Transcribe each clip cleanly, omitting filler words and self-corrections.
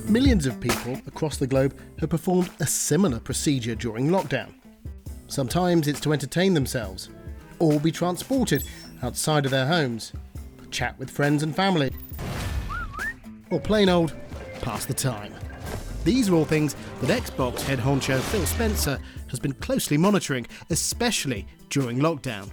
Millions of people across the globe have performed a similar procedure during lockdown. Sometimes it's to entertain themselves, or be transported outside of their homes, chat with friends and family, or plain old pass the time. These are all things that Xbox head honcho Phil Spencer has been closely monitoring, especially during lockdown.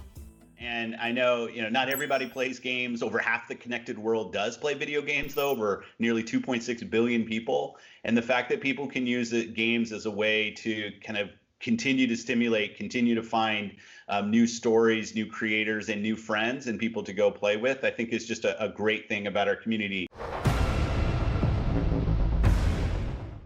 And I know, not everybody plays games. Over half the connected world does play video games, though, over nearly 2.6 billion people. And the fact that people can use games as a way to kind of continue to stimulate, continue to find new stories, new creators, and new friends and people to go play with, I think is just a great thing about our community.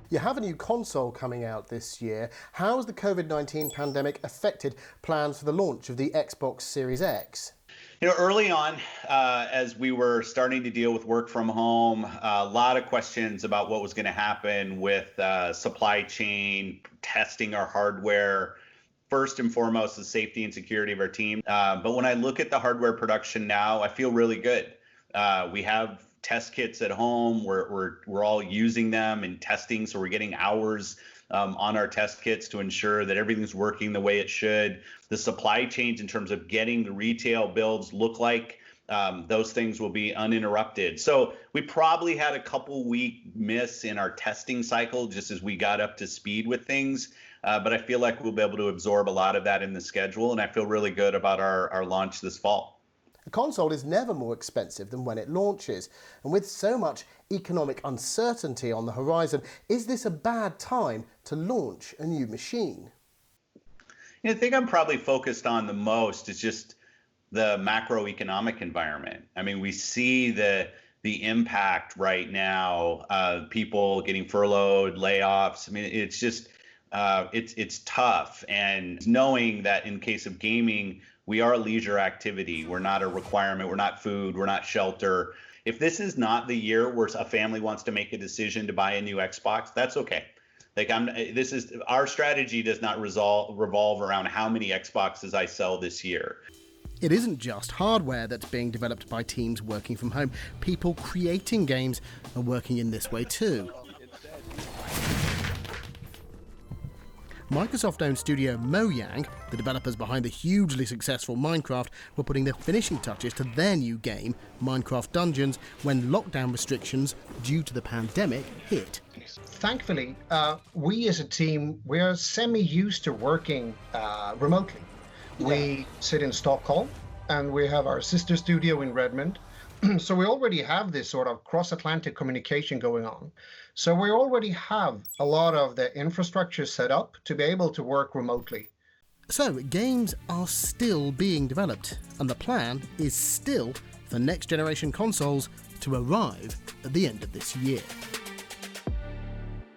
You have a new console coming out this year. How has the COVID-19 pandemic affected plans for the launch of the Xbox Series X? Early on, as we were starting to deal with work from home, a lot of questions about what was going to happen with supply chain, testing our hardware. First and foremost, the safety and security of our team. But when I look at the hardware production now, I feel really good. We have test kits at home. We're all using them and testing, so we're getting hours on our test kits to ensure that everything's working the way it should. The supply chains in terms of getting the retail builds look like those things will be uninterrupted. So we probably had a couple week miss in our testing cycle just as we got up to speed with things. But I feel like we'll be able to absorb a lot of that in the schedule, and I feel really good about our launch this fall. A console is never more expensive than when it launches, and with so much economic uncertainty on the horizon, is this a bad time to launch a new machine? The thing I'm probably focused on the most is just the macroeconomic environment. I mean, we see the impact right now of people getting furloughed, layoffs. I mean, it's just it's tough, and knowing that in case of gaming, we are a leisure activity. We're not a requirement. We're not food. We're not shelter. If this is not the year where a family wants to make a decision to buy a new Xbox, that's okay. Our strategy does not revolve around how many Xboxes I sell this year. It isn't just hardware that's being developed by teams working from home. People creating games are working in this way too. Microsoft-owned studio Mojang, the developers behind the hugely successful Minecraft, were putting the finishing touches to their new game, Minecraft Dungeons, when lockdown restrictions due to the pandemic hit. Thankfully, we as a team, we are semi-used to working remotely. We sit in Stockholm, and we have our sister studio in Redmond. So we already have this sort of cross-Atlantic communication going on. So we already have a lot of the infrastructure set up to be able to work remotely. So games are still being developed, and the plan is still for next-generation consoles to arrive at the end of this year.